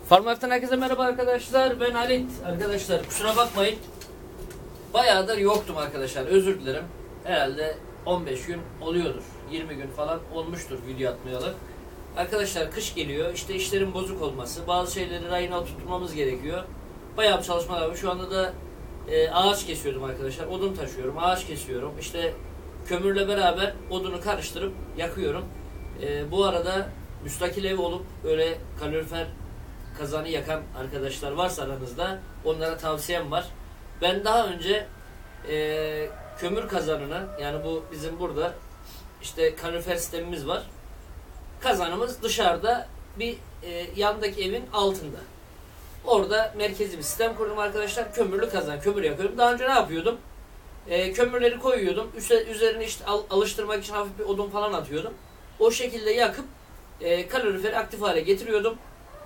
Farmaktan herkese merhaba arkadaşlar. Ben Halit. Arkadaşlar kusura bakmayın. Bayağıdır yoktum arkadaşlar. Özür dilerim. Herhalde 15 gün oluyordur. 20 gün falan olmuştur video atmayalı. Arkadaşlar kış geliyor. İşte işlerin bozuk olması. Bazı şeyleri rayına tutmamız gerekiyor. Bayağı bir çalışmalar var. Şu anda da ağaç kesiyordum arkadaşlar. Odun taşıyorum. Ağaç kesiyorum. İşte kömürle beraber odunu karıştırıp yakıyorum. Bu arada müstakil ev olup böyle kalorifer kazanı yakan arkadaşlar varsa aranızda onlara tavsiyem var. Ben daha önce kömür kazanını, yani bu bizim burada işte kalorifer sistemimiz var. Kazanımız dışarıda bir yandaki evin altında. Orada merkezi bir sistem kurdum arkadaşlar. Kömürlü kazan, kömür yakıyorum. Daha önce ne yapıyordum? Kömürleri koyuyordum. Üzerine işte alıştırmak için hafif bir odun falan atıyordum. O şekilde yakıp kaloriferi aktif hale getiriyordum.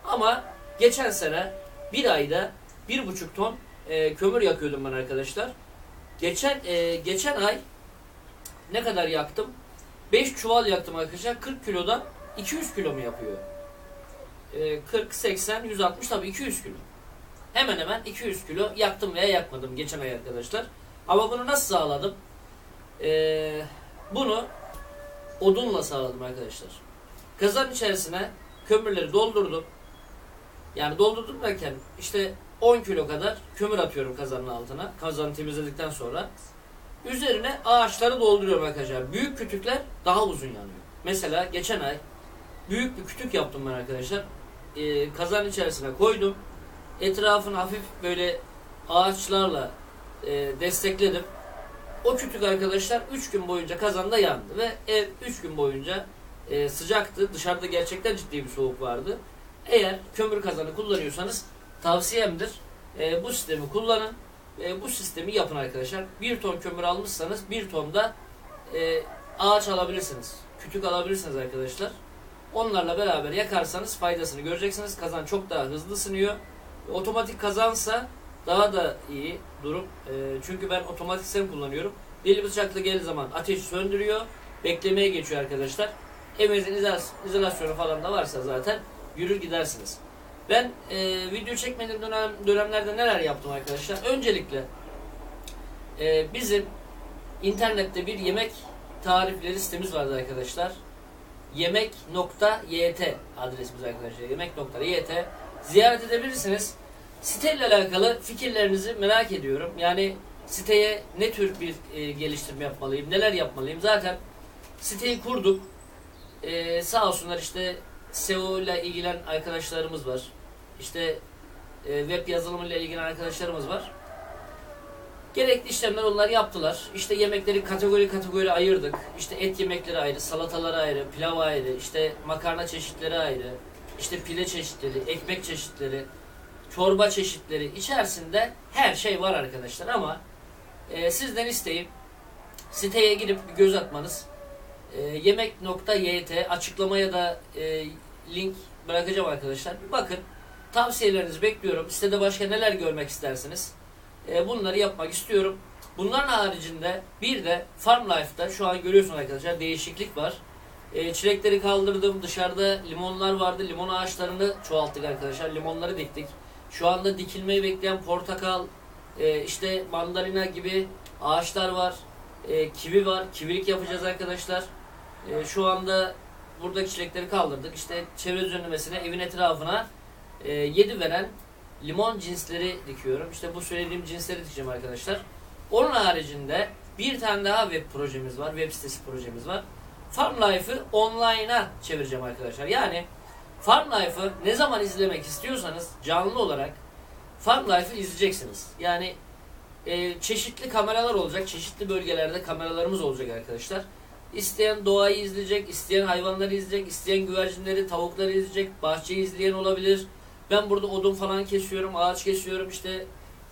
Ama geçen sene bir ayda 1,5 ton kömür yakıyordum ben arkadaşlar. Geçen ay ne kadar yaktım? 5 çuval yaktım arkadaşlar. 40 kilodan 200 kilo mu yapıyor? 40, 80, 160 tabii 200 kilo. Hemen hemen 200 kilo yaktım veya yakmadım geçen ay arkadaşlar. Ama bunu nasıl sağladım? Bunu odunla sağladım arkadaşlar. Kazan içerisine kömürleri doldurdum. Yani doldurdum derken işte 10 kilo kadar kömür atıyorum kazanın altına. Kazanı temizledikten sonra. Üzerine ağaçları dolduruyorum arkadaşlar. Büyük kütükler daha uzun yanıyor. Mesela geçen ay büyük bir kütük yaptım ben arkadaşlar. Kazanın içerisine koydum. Etrafını hafif böyle ağaçlarla destekledim. O kütük arkadaşlar 3 gün boyunca kazanda yandı. Ve ev 3 gün boyunca sıcaktı. Dışarıda gerçekten ciddi bir soğuk vardı. Eğer kömür kazanı kullanıyorsanız tavsiyemdir. Bu sistemi kullanın. Bu sistemi yapın arkadaşlar. 1 ton kömür almışsanız 1 ton da ağaç alabilirsiniz. Kütük alabilirsiniz arkadaşlar. Onlarla beraber yakarsanız faydasını göreceksiniz. Kazan çok daha hızlı ısınıyor. Otomatik kazansa daha da iyi durum. Çünkü ben otomatik sistem kullanıyorum. Belli bir sıcaklığı geldiği zaman ateşi söndürüyor. Beklemeye geçiyor arkadaşlar. Evinizin izolasyonu falan da varsa zaten yürür gidersiniz. Ben video çekmediğim dönemlerde neler yaptım arkadaşlar? Öncelikle bizim internette bir yemek tarifleri sitemiz vardı arkadaşlar. Yemek.yt adresimiz arkadaşlar. Yemek.yt ziyaret edebilirsiniz. Siteyle alakalı fikirlerinizi merak ediyorum. Yani siteye ne tür bir geliştirme yapmalıyım, neler yapmalıyım? Zaten siteyi kurduk. Sağ olsunlar işte SEO ile ilgilenen arkadaşlarımız var. İşte web yazılımı ile ilgilenen arkadaşlarımız var. Gerekli işlemler onlar yaptılar. İşte yemekleri kategori ayırdık. İşte et yemekleri ayrı, salataları ayrı, pilav ayrı, işte makarna çeşitleri ayrı, işte pide çeşitleri, ekmek çeşitleri, çorba çeşitleri, içerisinde her şey var arkadaşlar. Ama sizden isteğim siteye gidip bir göz atmanız. Yemek.yt açıklamaya da link bırakacağım arkadaşlar. Bir bakın. Tavsiyelerinizi bekliyorum. Sitede başka neler görmek istersiniz? Bunları yapmak istiyorum. Bunların haricinde bir de Farm Life'da şu an görüyorsunuz arkadaşlar değişiklik var. Çilekleri kaldırdım. Dışarıda limonlar vardı. Limon ağaçlarını çoğalttık arkadaşlar. Limonları diktik. Şu anda dikilmeyi bekleyen portakal, işte mandalina gibi ağaçlar var. Kivi var. Kivilik yapacağız arkadaşlar. Şu anda buradaki çilekleri kaldırdık. İşte çevre düzenlemesine, evin etrafına 7 veren limon cinsleri dikiyorum. İşte bu söylediğim cinsleri dikeceğim arkadaşlar. Onun haricinde bir tane daha web projemiz var. Web sitesi projemiz var. Farm Life'ı online'a çevireceğim arkadaşlar. Yani Farm Life'ı ne zaman izlemek istiyorsanız canlı olarak Farm Life'ı izleyeceksiniz. Yani çeşitli kameralar olacak. Çeşitli bölgelerde kameralarımız olacak arkadaşlar. İsteyen doğayı izleyecek, isteyen hayvanları izleyecek, isteyen güvercinleri, tavukları izleyecek, bahçeyi izleyen olabilir. Ben burada odun falan kesiyorum, ağaç kesiyorum, işte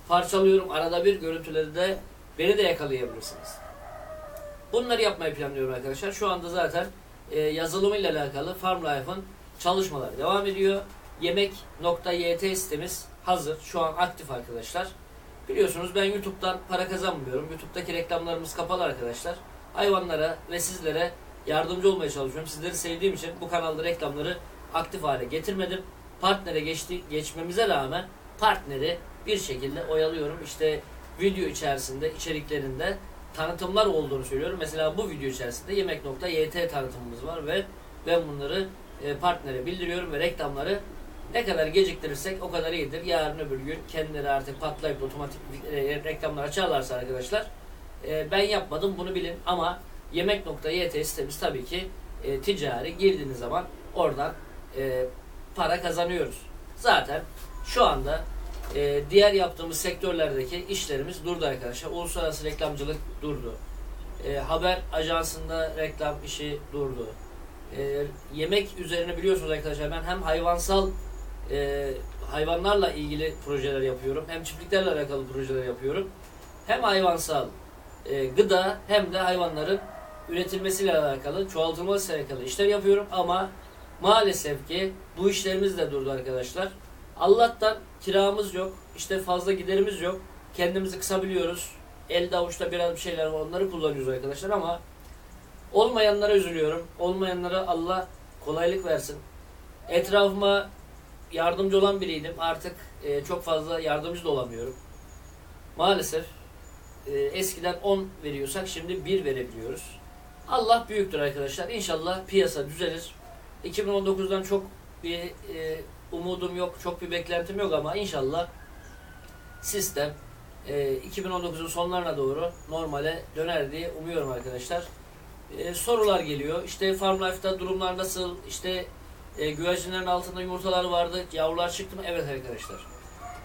parçalıyorum. Arada bir görüntüleri de beni de yakalayabilirsiniz. Bunları yapmayı planlıyorum arkadaşlar. Şu anda zaten yazılımıyla alakalı Farm Life'ın çalışmaları devam ediyor. Yemek.yt sitemiz hazır. Şu an aktif arkadaşlar. Biliyorsunuz ben YouTube'dan para kazanmıyorum. YouTube'daki reklamlarımız kapalı arkadaşlar. Hayvanlara ve sizlere yardımcı olmaya çalışıyorum. Sizleri sevdiğim için bu kanalda reklamları aktif hale getirmedim. partnere geçmemize rağmen partneri bir şekilde oyalıyorum. İşte video içerisinde, içeriklerinde tanıtımlar olduğunu söylüyorum. Mesela bu video içerisinde yemek.yt tanıtımımız var ve ben bunları partnere bildiriyorum ve reklamları ne kadar geciktirirsek o kadar iyidir. Yarın öbür gün kendileri artık patlayıp otomatik reklamlar açarlarsa arkadaşlar ben yapmadım bunu bilin, ama yemek.yt sitemiz tabii ki ticari, girdiğiniz zaman oradan para kazanıyoruz. Zaten şu anda diğer yaptığımız sektörlerdeki işlerimiz durdu arkadaşlar. Uluslararası reklamcılık durdu. Haber ajansında reklam işi durdu. Yemek üzerine biliyorsunuz arkadaşlar, ben hem hayvanlarla ilgili projeler yapıyorum, hem çiftliklerle alakalı projeler yapıyorum. Hem hayvansal gıda hem de hayvanların üretilmesiyle alakalı, çoğaltılmasıyla alakalı işler yapıyorum, ama maalesef ki bu işlerimiz de durdu arkadaşlar. Allah'tan kiramız yok, işte fazla giderimiz yok, kendimizi kısabiliyoruz. Elde avuçta biraz bir şeyler var, onları kullanıyoruz arkadaşlar, ama olmayanlara üzülüyorum. Olmayanlara Allah kolaylık versin. Etrafıma yardımcı olan biriydim. Artık çok fazla yardımcı da olamıyorum. Maalesef eskiden 10 veriyorsak şimdi 1 verebiliyoruz. Allah büyüktür arkadaşlar. İnşallah piyasa düzelir. 2019'dan çok bir umudum yok, çok bir beklentim yok, ama inşallah sistem 2019'un sonlarına doğru normale döner diye umuyorum arkadaşlar. Sorular geliyor. İşte Farm Life'da durumlar nasıl? İşte güvercinlerin altında yumurtalar vardı. Yavrular çıktı mı? Evet arkadaşlar.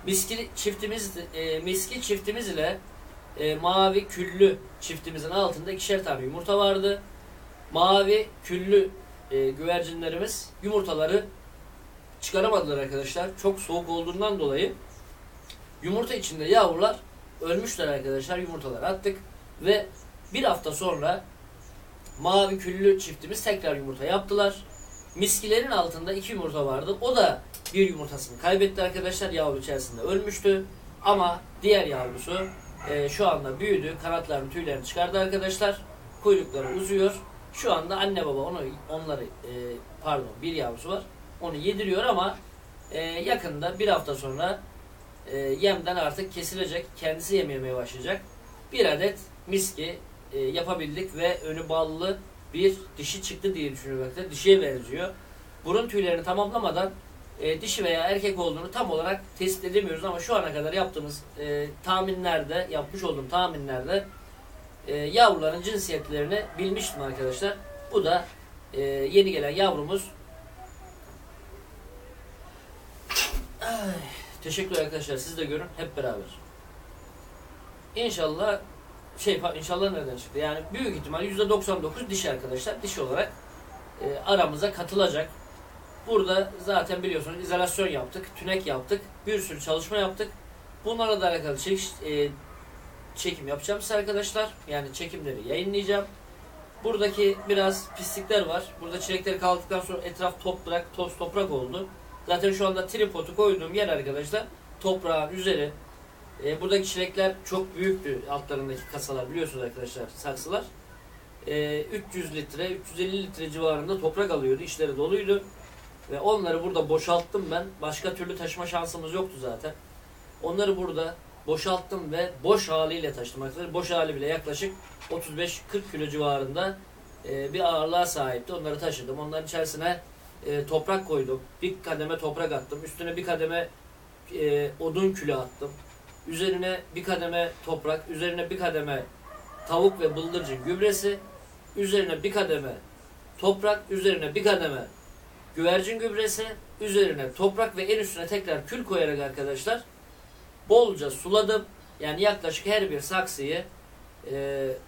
Miski çiftimiz ile mavi küllü çiftimizin altında 2'şer tane yumurta vardı. Mavi küllü güvercinlerimiz yumurtaları çıkaramadılar arkadaşlar. Çok soğuk olduğundan dolayı yumurta içinde yavrular ölmüşler arkadaşlar. Yumurtaları attık ve bir hafta sonra mavi küllü çiftimiz tekrar yumurta yaptılar. Miskilerin altında 2 yumurta vardı. O da bir yumurtasını kaybetti arkadaşlar. Yavru içerisinde ölmüştü. Ama diğer yavrusu şu anda büyüdü. Kanatlarını, tüylerini çıkardı arkadaşlar. Kuyrukları uzuyor. Şu anda anne baba bir yavrusu var. Onu yediriyor, ama yakında bir hafta sonra yemden artık kesilecek. Kendisi yem yemeye başlayacak. Bir adet miski yapabildik ve önü ballı bir dişi çıktı diye düşünülmekte. Dişiye benziyor. Burun tüylerini tamamlamadan dişi veya erkek olduğunu tam olarak tespit edemiyoruz, ama şu ana kadar yaptığımız yapmış olduğum tahminlerde yavruların cinsiyetlerini bilmiştim arkadaşlar. Bu da yeni gelen yavrumuz. Teşekkür arkadaşlar. Siz de görün hep beraber. İnşallah İnşallah nereden çıktı? Yani büyük ihtimal %99 dişi arkadaşlar. Dişi olarak aramıza katılacak. Burada zaten biliyorsunuz izolasyon yaptık, tünek yaptık, bir sürü çalışma yaptık. Bunlara da alakalı çekim yapacağım size arkadaşlar. Yani çekimleri yayınlayacağım. Buradaki biraz pislikler var. Burada çilekleri kaldıktan sonra etraf toz toprak oldu. Zaten şu anda tripodu koyduğum yer arkadaşlar toprağın üzeri. Buradaki çilekler çok büyüktü, altlarındaki kasalar biliyorsunuz arkadaşlar, saksılar. 300 litre, 350 litre civarında toprak alıyordu, içleri doluydu. Ve onları burada boşalttım ben. Başka türlü taşıma şansımız yoktu zaten. Onları burada boşalttım ve boş haliyle taşıdım arkadaşlar. Boş hali bile yaklaşık 35-40 kilo civarında bir ağırlığa sahipti. Onları taşıdım. Onların içerisine toprak koydum. Bir kademe toprak attım. Üstüne bir kademe odun külü attım. Üzerine bir kademe toprak, üzerine bir kademe tavuk ve bıldırcın gübresi, üzerine bir kademe toprak, üzerine bir kademe güvercin gübresi, üzerine toprak ve en üstüne tekrar kül koyarak arkadaşlar bolca suladım. Yani yaklaşık her bir saksıyı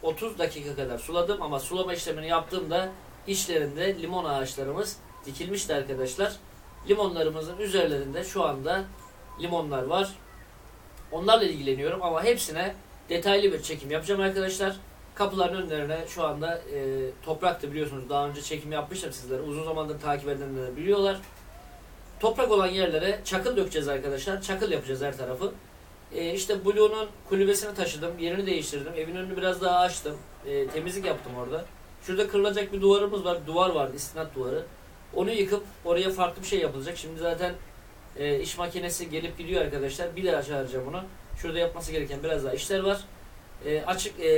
30 dakika kadar suladım, ama sulama işlemini yaptığımda içlerinde limon ağaçlarımız dikilmişti arkadaşlar. Limonlarımızın üzerlerinde şu anda limonlar var. Onlarla ilgileniyorum, ama hepsine detaylı bir çekim yapacağım arkadaşlar. Kapıların önlerine şu anda topraktı biliyorsunuz. Daha önce çekim yapmıştım sizlere. Uzun zamandır takip edenler biliyorlar. Toprak olan yerlere çakıl dökeceğiz arkadaşlar. Çakıl yapacağız her tarafı. İşte Blue'nun kulübesini taşıdım. Yerini değiştirdim. Evin önünü biraz daha açtım. Temizlik yaptım orada. Şurada kırılacak bir duvarımız var. Duvar vardı, istinat duvarı. Onu yıkıp oraya farklı bir şey yapılacak. Şimdi zaten iş makinesi gelip gidiyor arkadaşlar. Bir daha çağıracağım onu. Şurada yapması gereken biraz daha işler var.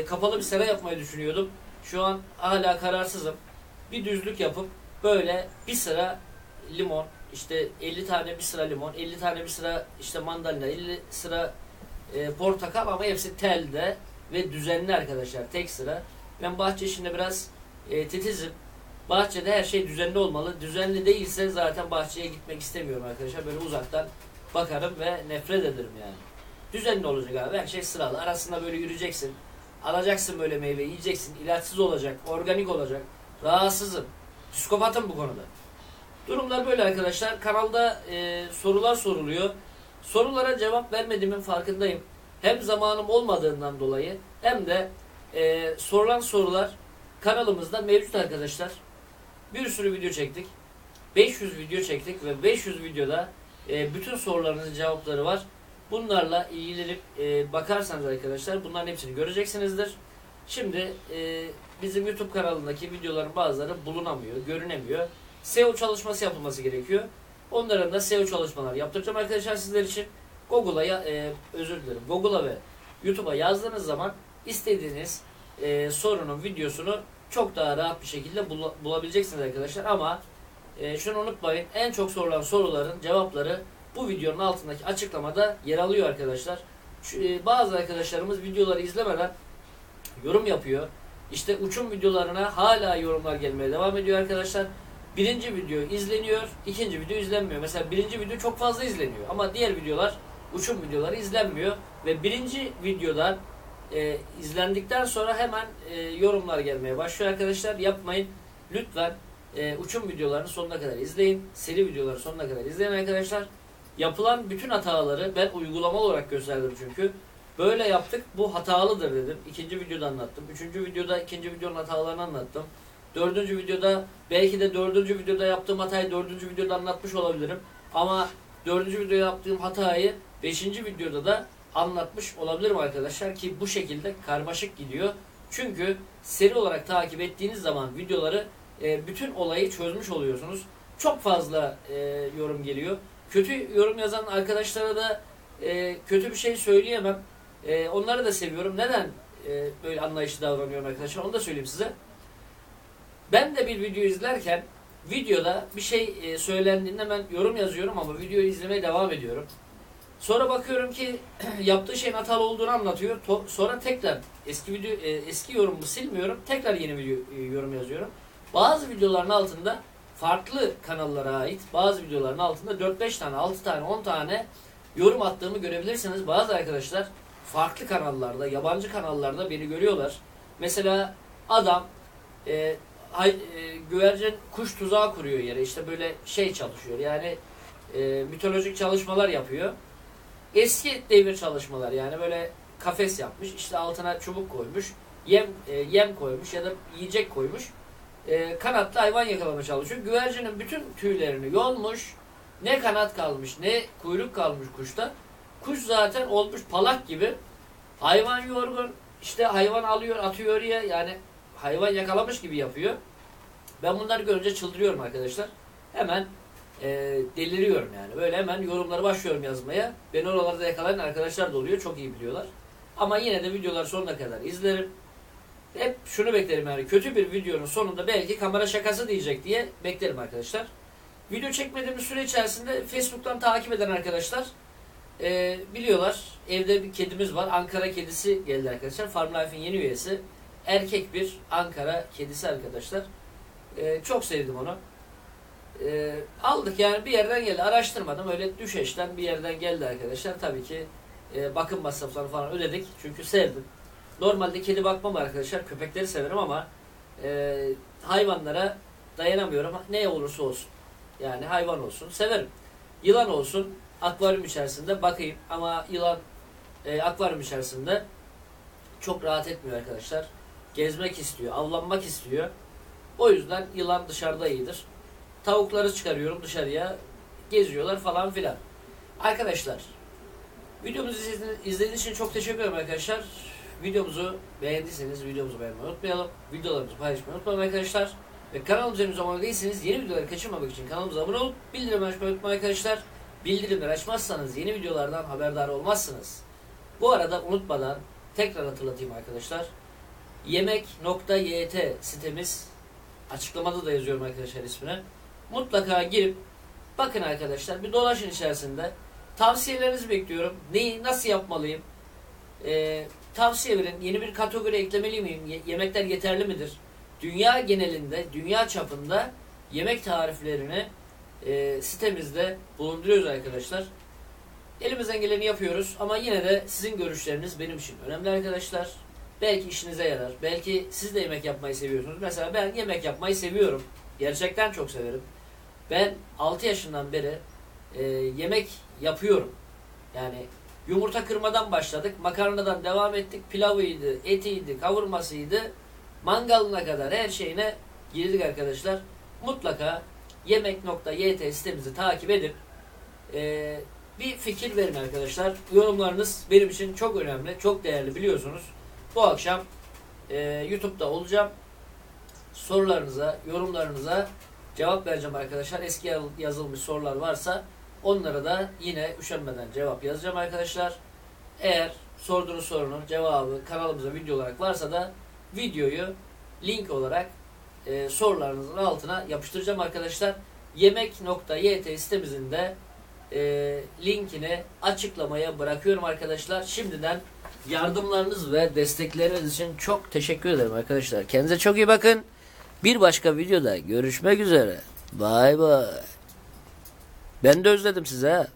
Kapalı bir sera yapmayı düşünüyordum. Şu an hala kararsızım. Bir düzlük yapıp böyle bir sıra limon, işte 50 tane bir sıra limon, 50 tane bir sıra işte mandalina, 50 sıra portakal, ama hepsi telde ve düzenli arkadaşlar, tek sıra. Ben bahçe işinde biraz titizim. Bahçede her şey düzenli olmalı. Düzenli değilse zaten bahçeye gitmek istemiyorum arkadaşlar. Böyle uzaktan bakarım ve nefret ederim yani. Düzenli olacak abi. Her şey sıralı. Arasında böyle yürüyeceksin. Alacaksın böyle meyve, yiyeceksin. İlaçsız olacak, organik olacak. Rahatsızım. Psikopatım bu konuda. Durumlar böyle arkadaşlar. Kanalda sorular soruluyor. Sorulara cevap vermediğimin farkındayım. Hem zamanım olmadığından dolayı hem de sorulan sorular kanalımızda mevcut arkadaşlar. Bir sürü video çektik. 500 video çektik ve 500 videoda bütün sorularınızın cevapları var. Bunlarla ilgilenip bakarsanız arkadaşlar bunların hepsini göreceksinizdir. Şimdi bizim YouTube kanalındaki videoların bazıları bulunamıyor, görünemiyor. SEO çalışması yapılması gerekiyor. Onların da SEO çalışmalar yaptıracağım arkadaşlar sizler için. Google'a ve YouTube'a yazdığınız zaman istediğiniz sorunun videosunu çok daha rahat bir şekilde bulabileceksiniz arkadaşlar. Ama şunu unutmayın, en çok sorulan soruların cevapları bu videonun altındaki açıklamada yer alıyor arkadaşlar. Bazı arkadaşlarımız videoları izlemeden yorum yapıyor. İşte uçum videolarına hala yorumlar gelmeye devam ediyor arkadaşlar. Birinci video izleniyor, ikinci video izlenmiyor. Mesela birinci video çok fazla izleniyor ama diğer videolar, uçum videoları izlenmiyor. Ve birinci videodan izlendikten sonra hemen yorumlar gelmeye başlıyor arkadaşlar. Yapmayın. Lütfen uçum videolarını sonuna kadar izleyin. Seri videoları sonuna kadar izleyin arkadaşlar. Yapılan bütün hataları ben uygulamalı olarak gösterdim çünkü. Böyle yaptık, bu hatalıdır dedim. İkinci videoda anlattım. Üçüncü videoda ikinci videonun hatalarını anlattım. Dördüncü videoda, belki de dördüncü videoda yaptığım hatayı dördüncü videoda anlatmış olabilirim. Ama dördüncü videoda yaptığım hatayı beşinci videoda da anlatmış olabilirim arkadaşlar, ki bu şekilde karmaşık gidiyor. Çünkü seri olarak takip ettiğiniz zaman videoları bütün olayı çözmüş oluyorsunuz. Çok fazla yorum geliyor. Kötü yorum yazan arkadaşlara da kötü bir şey söyleyemem. Onları da seviyorum. Neden böyle anlayışlı davranıyorum arkadaşlar? Onu da söyleyeyim size. Ben de bir video izlerken videoda bir şey söylendiğinde ben yorum yazıyorum ama videoyu izlemeye devam ediyorum. Sonra bakıyorum ki yaptığı şeyin hatalı olduğunu anlatıyor. Sonra tekrar eski yorumumu silmiyorum. Tekrar yeni video yorum yazıyorum. Bazı videoların altında farklı kanallara ait bazı videoların altında 4-5 tane, 6 tane, 10 tane yorum attığımı görebilirsiniz. Bazı arkadaşlar farklı kanallarda, yabancı kanallarda beni görüyorlar. Mesela adam güvercin kuş tuzağı kuruyor yere. İşte böyle şey çalışıyor. Yani mitolojik çalışmalar yapıyor. Eski devir çalışmalar, yani böyle kafes yapmış. İşte altına çubuk koymuş. Yem koymuş ya da yiyecek koymuş. Kanatlı hayvan yakalamaya çalışıyor. Güvercinin bütün tüylerini yolmuş. Ne kanat kalmış ne kuyruk kalmış kuşta. Kuş zaten olmuş palak gibi. Hayvan yorgun. İşte hayvan alıyor atıyor oraya. Yani hayvan yakalamış gibi yapıyor. Ben bunları görünce çıldırıyorum arkadaşlar. Hemen deliriyorum yani. Böyle hemen yorumları başlıyorum yazmaya. Beni oralarda yakalayan arkadaşlar da oluyor. Çok iyi biliyorlar. Ama yine de videoları sonuna kadar izlerim. Hep şunu beklerim, yani kötü bir videonun sonunda belki kamera şakası diyecek diye beklerim arkadaşlar. Video çekmediğimiz süre içerisinde Facebook'tan takip eden arkadaşlar biliyorlar. Evde bir kedimiz var. Ankara kedisi geldi arkadaşlar. Farm Life'in yeni üyesi. Erkek bir Ankara kedisi arkadaşlar. Çok sevdim onu. Aldık yani, bir yerden geldi. Araştırmadım. Öyle düşeşten bir yerden geldi arkadaşlar. Tabii ki bakım masraflarını falan ödedik. Çünkü sevdim. Normalde kedi bakmam arkadaşlar. Köpekleri severim ama hayvanlara dayanamıyorum. Ne olursa olsun. Yani hayvan olsun. Severim. Yılan olsun. Akvaryum içerisinde bakayım. Ama yılan akvaryum içerisinde çok rahat etmiyor arkadaşlar. Gezmek istiyor. Avlanmak istiyor. O yüzden yılan dışarıda iyidir. Tavukları çıkarıyorum dışarıya. Geziyorlar falan filan. Arkadaşlar, videomuzu izlediğiniz için çok teşekkür ederim arkadaşlar. Videomuzu beğendiyseniz videomuzu beğenmeyi unutmayalım. Videolarımızı paylaşmayı unutmayalım arkadaşlar. Ve kanalımıza abone değilseniz yeni videoları kaçırmamak için kanalımıza abone olup bildirim açmayı unutmayın arkadaşlar. bildirimleri açmazsanız yeni videolardan haberdar olmazsınız. Bu arada unutmadan tekrar hatırlatayım arkadaşlar. Yemek.yt sitemiz, açıklamada da yazıyorum arkadaşlar ismini. Mutlaka girip bakın arkadaşlar, bir dolaşın içerisinde. Tavsiyelerinizi bekliyorum. Neyi nasıl yapmalıyım? Tavsiye verin. Yeni bir kategori eklemeli miyim? Yemekler yeterli midir? Dünya genelinde, dünya çapında yemek tariflerini sitemizde bulunduruyoruz arkadaşlar. Elimizden geleni yapıyoruz ama yine de sizin görüşleriniz benim için önemli arkadaşlar. Belki işinize yarar. Belki siz de yemek yapmayı seviyorsunuz. Mesela ben yemek yapmayı seviyorum. Gerçekten çok severim. Ben 6 yaşından beri yemek yapıyorum. Yani yumurta kırmadan başladık. Makarnadan devam ettik. Pilavıydı, etiydi, kavurmasıydı. Mangalına kadar her şeyine girdik arkadaşlar. Mutlaka yemek.yt sitemizi takip edip bir fikir verin arkadaşlar. Yorumlarınız benim için çok önemli, çok değerli, biliyorsunuz. Bu akşam YouTube'da olacağım. Sorularınıza, yorumlarınıza cevap vereceğim arkadaşlar. Eski yazılmış sorular varsa onlara da yine üşenmeden cevap yazacağım arkadaşlar. Eğer sorduğunuz sorunun cevabı kanalımıza video olarak varsa da videoyu link olarak sorularınızın altına yapıştıracağım arkadaşlar. Yemek.yt sitemizin de linkini açıklamaya bırakıyorum arkadaşlar. Şimdiden yardımlarınız ve destekleriniz için çok teşekkür ederim arkadaşlar. Kendinize çok iyi bakın. Bir başka videoda görüşmek üzere. Bay bay. Ben de özledim sizi ha.